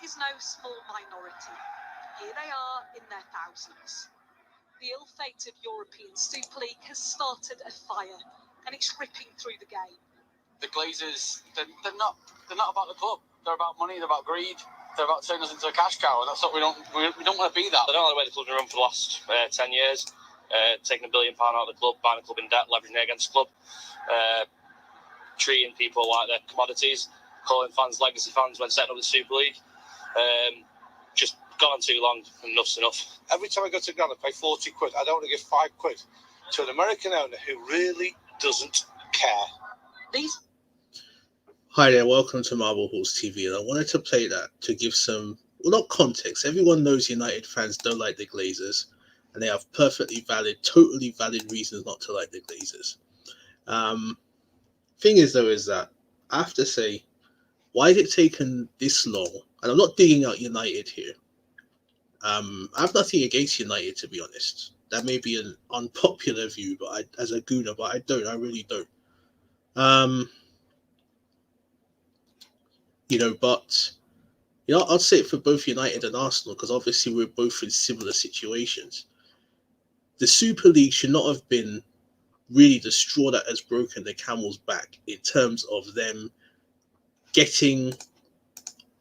is no small minority. Here they are in their thousands. The ill fate of European Super League has started a fire, and it's ripping through the game. The Glazers, they're not about the club. They're about money. They're about greed. They're about turning us into a cash cow. That's what we don't want to be. That I don't know the way the club's been run for the last 10 years. Taking £1 billion out of the club, buying the club in debt, leveraging it against the club, treating people like they're commodities, calling fans legacy fans when setting up the Super League. Just gone on too long. Enough's enough. Every time I go to Ghana, I pay 40 quid. I don't want to give 5 quid to an American owner who really doesn't care. These Hi there, welcome to Marble Halls TV, and I wanted to play that to give some, well, not context. Everyone knows United fans don't like the Glazers, and they have perfectly valid, totally valid reasons not to like the Glazers. Thing is, though, is that I have to say, why has it taken this long? And I'm not digging out United here. I have nothing against United, to be honest. That may be an unpopular view, but as a Gooner, but I don't. I really don't. But I'll say it for both United and Arsenal, because obviously we're both in similar situations. The Super League should not have been really the straw that has broken the camel's back in terms of them getting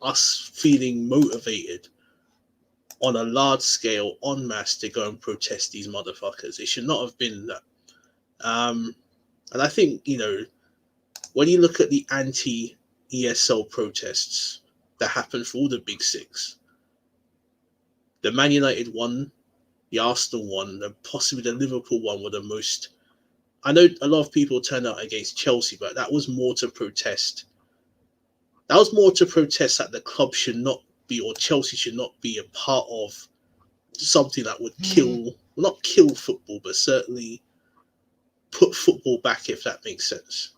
us feeling motivated on a large scale, en masse, to go and protest these motherfuckers. It should not have been that. And I think, when you look at the anti-ESL protests that happened for all the big six, the Man United one, the Arsenal one, and possibly the Liverpool one were the most. I know a lot of people turned out against Chelsea, but that was more to protest. That was more to protest that the club should not be, or Chelsea should not be, a part of something that would not kill football, but certainly put football back, if that makes sense.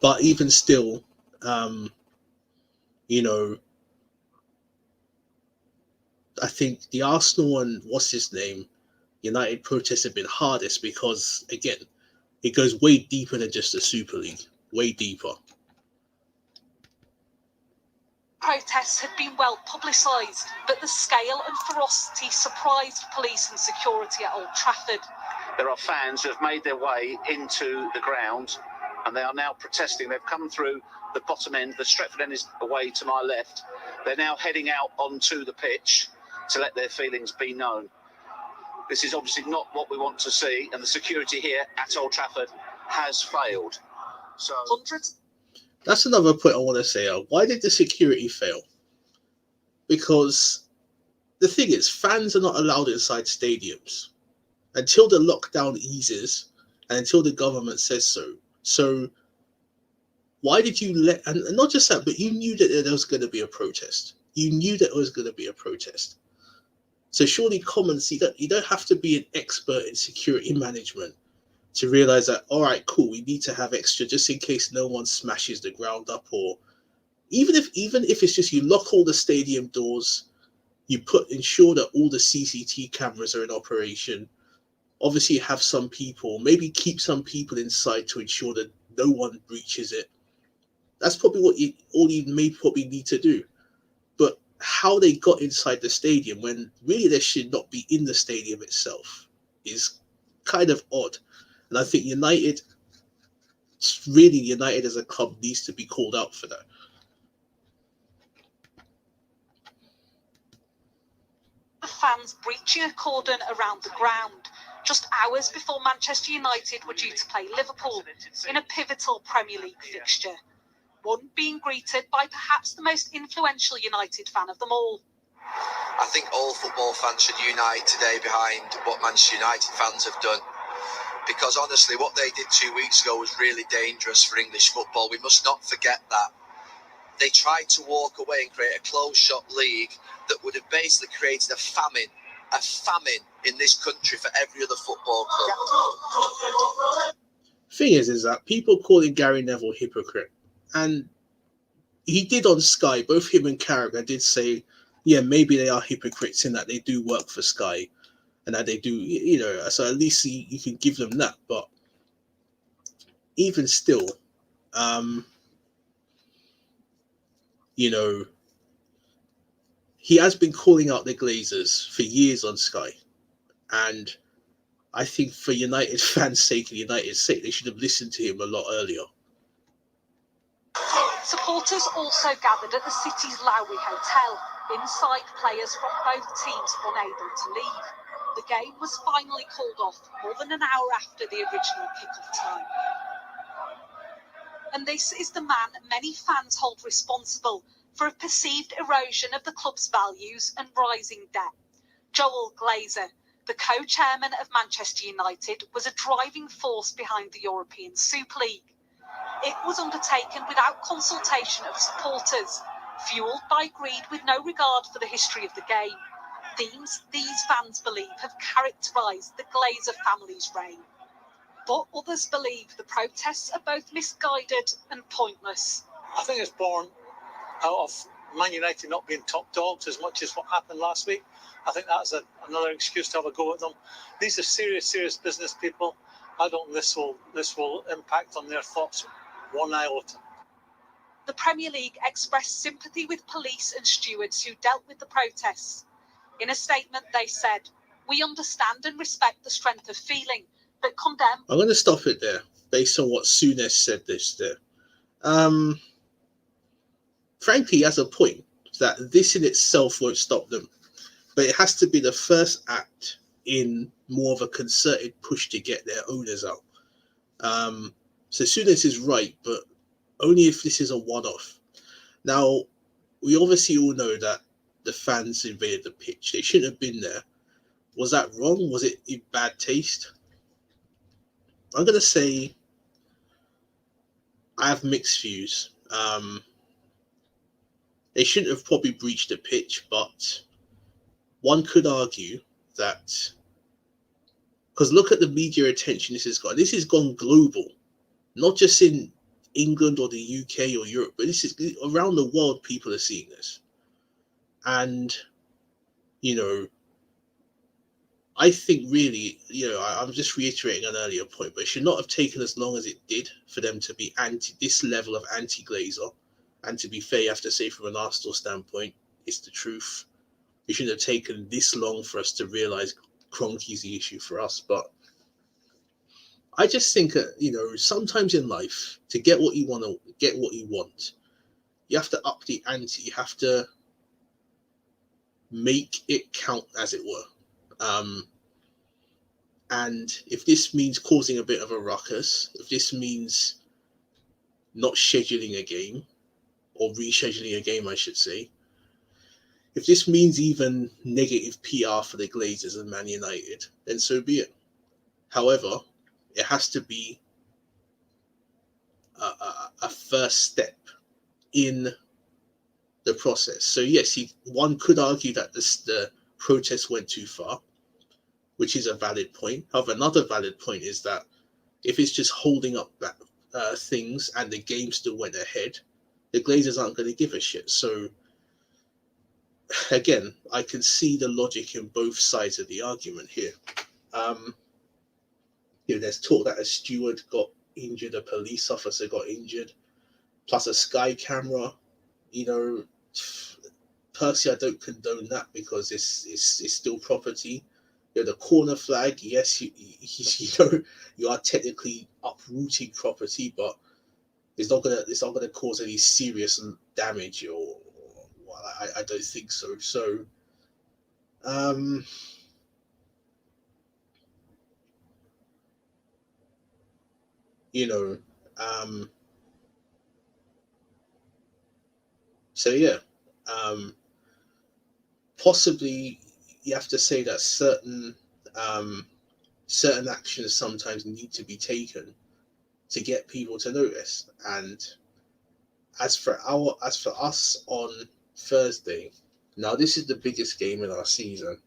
But even still, I think the Arsenal one, what's his name, United protests have been hardest because, again, it goes way deeper than just the Super League, way deeper. protests had been well publicised, but the scale and ferocity surprised police and security at Old Trafford. There are fans who have made their way into the ground and they are now protesting. They've come through the bottom end. The Stretford end is away to my left. They're now heading out onto the pitch to let their feelings be known. This is obviously not what we want to see, and the security here at Old Trafford has failed. So Hundreds. That's another point I want to say. Why did the security fail? Because the thing is, fans are not allowed inside stadiums until the lockdown eases and until the government says so. So why did you let, and not just that, but you knew that there was going to be a protest. You knew that there was going to be a protest. So surely common sense, you don't have to be an expert in security management to realize that, all right, cool, we need to have extra just in case no one smashes the ground up, or even if it's just you lock all the stadium doors, you ensure that all the CCTV cameras are in operation. Obviously, have some people, maybe keep some people inside to ensure that no one breaches it. That's probably all you may probably need to do. But how they got inside the stadium when really they should not be in the stadium itself is kind of odd. And I think United as a club needs to be called out for that. The fans breaching a cordon around the ground just hours before Manchester United were due to play Liverpool in a pivotal Premier League fixture. One being greeted by perhaps the most influential United fan of them all. I think all football fans should unite today behind what Manchester United fans have done. Because honestly, what they did 2 weeks ago was really dangerous for English football. We must not forget that. They tried to walk away and create a closed-shop league that would have basically created a famine in this country for every other football club. Thing is that people calling Gary Neville hypocrite, and he did on Sky, both him and Carragher did say, yeah, maybe they are hypocrites in that they do work for Sky and that they do, so at least you can give them that. But even still, You know, he has been calling out the Glazers for years on Sky, and I think for United fans' sake and United's sake, they should have listened to him a lot earlier. Supporters also gathered at the city's Lowry Hotel. Inside, players from both teams unable to leave. The game was finally called off more than an hour after the original kick-off time. And this is the man many fans hold responsible for a perceived erosion of the club's values and rising debt. Joel Glazer, the co-chairman of Manchester United, was a driving force behind the European Super League. It was undertaken without consultation of supporters, fueled by greed with no regard for the history of the game. Themes these fans believe have characterised the Glazer family's reign. But others believe the protests are both misguided and pointless. I think it's born out of Man United not being top dogs as much as what happened last week. I think that's another excuse to have a go at them. These are serious business people. I don't think this will impact on their thoughts one iota. The Premier League expressed sympathy with police and stewards who dealt with the protests. In a statement, they said, "We understand and respect the strength of feeling, but condemn." I'm going to stop it there, based on what Souness said this there. Frankly, he has a point that this in itself won't stop them, but it has to be the first act in more of a concerted push to get their owners out. So Souness is right, but only if this is a one-off. Now, we obviously all know that the fans invaded the pitch. They shouldn't have been there. Was that wrong? Was it in bad taste? I'm going to say I have mixed views. They shouldn't have probably breached the pitch, but one could argue that, because look at the media attention this has got. This has gone global, not just in England or the UK or Europe, but this is around the world. People are seeing this. And, you know, I think really, I'm just reiterating an earlier point, but it should not have taken as long as it did for them to be this level of anti-Glazer. And to be fair, you have to say from an Arsenal standpoint, it's the truth. It shouldn't have taken this long for us to realise Kroenke's the issue for us. But I just think, sometimes in life, to get what you want, you have to up the ante. You have to make it count, as it were. And if this means causing a bit of a ruckus, if this means not scheduling a game, or rescheduling a game, I should say, if this means even negative PR for the Glazers and Man United, then so be it. However, it has to be a first step in the process. So yes, one could argue that the protest went too far, which is a valid point. However, another valid point is that if it's just holding up that things and the game still went ahead, the Glazers aren't going to give a shit. So again, I can see the logic in both sides of the argument here. There's talk that a steward got injured, a police officer got injured, plus a Sky camera. Personally, I don't condone that because it's still property. The corner flag, yes, you are technically uprooting property, but it's not gonna cause any serious damage, or I don't think so. So, so yeah, possibly you have to say that certain actions sometimes need to be taken to get people to notice. And as for us on Thursday, now this is the biggest game in our season.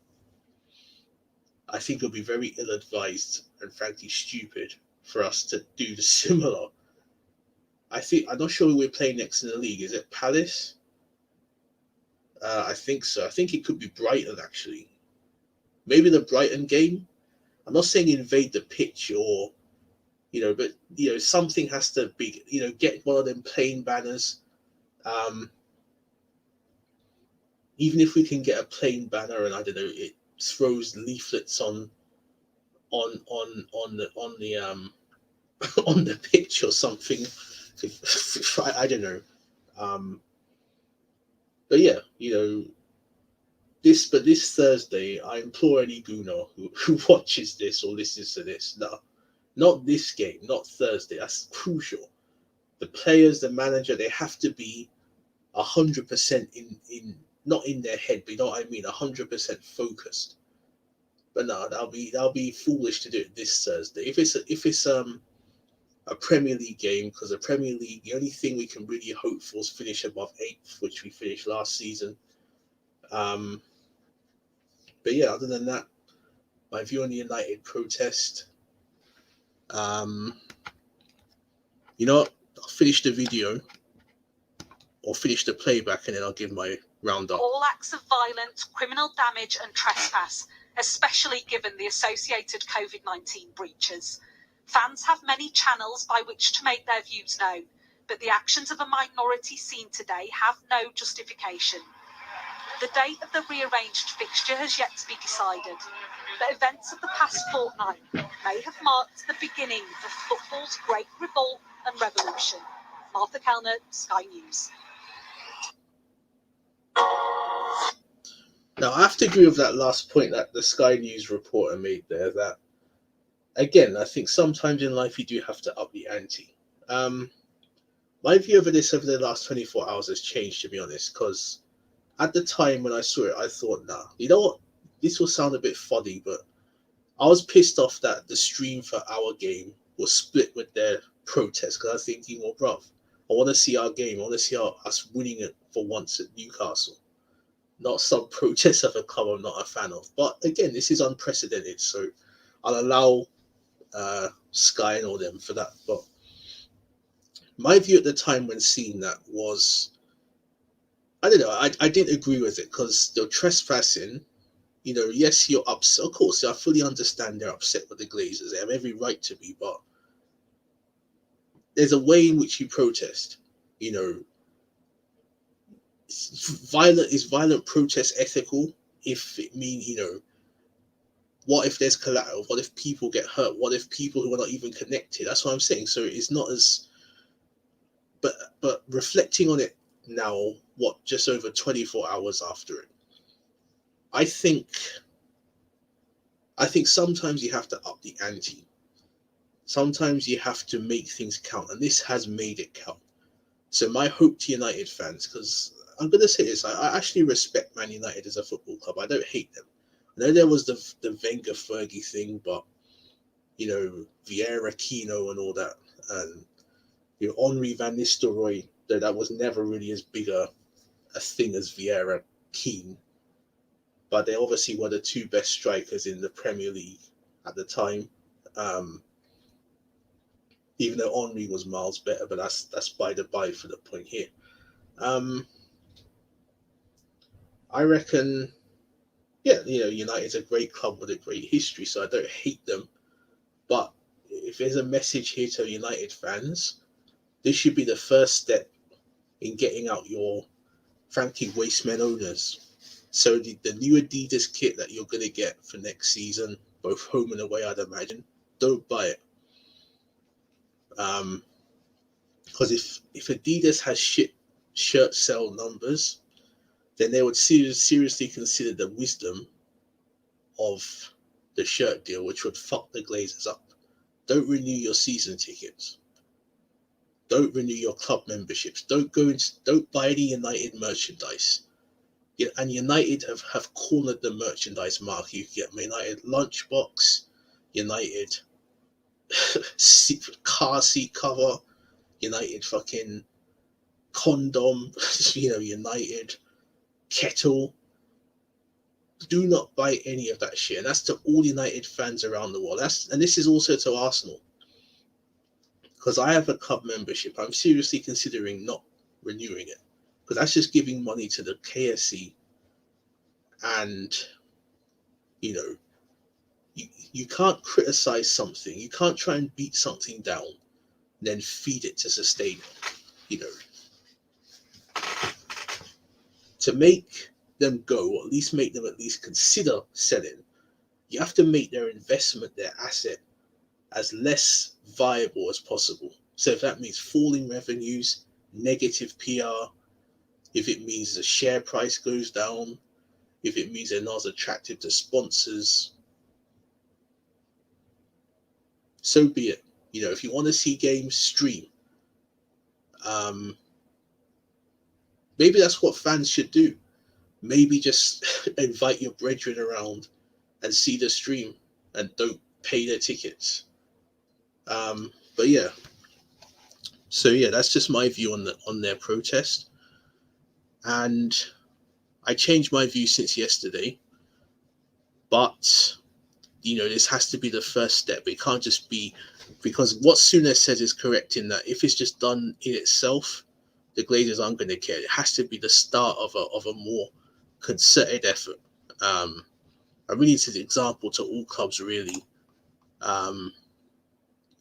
I think it'll be very ill-advised and frankly stupid for us to do the similar. I'm not sure who we're playing next in the league. Is it Palace? I think so. I think it could be Brighton, actually. Maybe the Brighton game. I'm not saying invade the pitch or, but, something has to be, get one of them plain banners. even if we can get a plain banner and I don't know, it throws leaflets on the on the pitch or something. I don't know. But yeah, this Thursday, I implore any Gooner who watches this or listens to this, no, not this game, not Thursday. That's crucial. The players, the manager, they have to be 100% in not in their head, but you know what I mean, 100% focused. But no, that'll be foolish to do it this Thursday. If it's a Premier League game, because the Premier League, the only thing we can really hope for is finish above 8th, which we finished last season. But yeah, other than that, my view on the United protest. You know what? I'll finish the video or finish the playback and then I'll give my roundup. All acts of violence, criminal damage and trespass, especially given the associated COVID-19 breaches. Fans have many channels by which to make their views known, but the actions of a minority seen today have no justification. The date of the rearranged fixture has yet to be decided. The events of the past fortnight may have marked the beginning of football's great revolt and revolution. Martha Kellner, Sky News. Now, I have to agree with that last point that the Sky News reporter made there, that, again, I think sometimes in life you do have to up the ante. My view of this over the last 24 hours has changed, to be honest, because at the time when I saw it, I thought, nah, you know what? This will sound a bit funny, but I was pissed off that the stream for our game was split with their protest, because I was thinking, well, bruv, I want to see our game. I want to see us winning it for once at Newcastle. Not some protest of a club I'm not a fan of. But again, this is unprecedented, so I'll allow Sky and all them for that. But my view at the time when seeing that was, I don't know, I didn't agree with it because they're trespassing. Yes, you're upset. Of course, I fully understand they're upset with the Glazers. They have every right to be, but there's a way in which you protest. Violent protest ethical? If it means, what if there's collateral? What if people get hurt? What if people who are not even connected? That's what I'm saying. So it's not as, but reflecting on it now, just over 24 hours after it, I think sometimes you have to up the ante. Sometimes you have to make things count, and this has made it count. So my hope to United fans, because I'm going to say this, I actually respect Man United as a football club. I don't hate them. I know there was the Wenger Fergie thing, but Vieira, Kino, and all that, and Henri Van Nistelrooy, that was never really as big a thing as Vieira, Keane. But they obviously were the two best strikers in the Premier League at the time. Even though Henri was miles better, but that's by the by for the point here. I reckon, yeah, United's a great club with a great history, so I don't hate them. But if there's a message here to United fans, this should be the first step in getting out your, frankly, wastemen owners. So the new Adidas kit that you're going to get for next season, both home and away, I'd imagine, don't buy it. Because if Adidas has shit shirt sale numbers, then they would seriously consider the wisdom of the shirt deal, which would fuck the Glazers up. Don't renew your season tickets. Don't renew your club memberships. Don't buy any United merchandise. Yeah, and United have cornered the merchandise market. You can get United lunchbox, United car seat cover, United fucking condom, United kettle. Do not buy any of that shit. And that's to all United fans around the world. And this is also to Arsenal. Because I have a club membership. I'm seriously considering not renewing it. Because that's just giving money to the KSC. And, you can't criticize something. You can't try and beat something down, then feed it to sustain it. To make them go, or at least make them at least consider selling, you have to make their investment, their asset, as less viable as possible. So if that means falling revenues, negative PR, if it means the share price goes down, if it means they're not as attractive to sponsors, so be it. You know, if you want to see games, stream. Maybe that's what fans should do. Maybe just invite your brethren around and see the stream and don't pay their tickets. But yeah. So yeah, that's just my view on their protest. And I changed my view since yesterday. But you know, this has to be the first step. It can't just be, because what Sunez says is correct in that if it's just done in itself, the Glazers aren't going to care. It has to be the start of a more concerted effort. I really need an example to all clubs, really.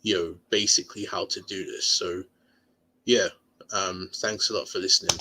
You know, basically how to do this. So, yeah. Thanks a lot for listening.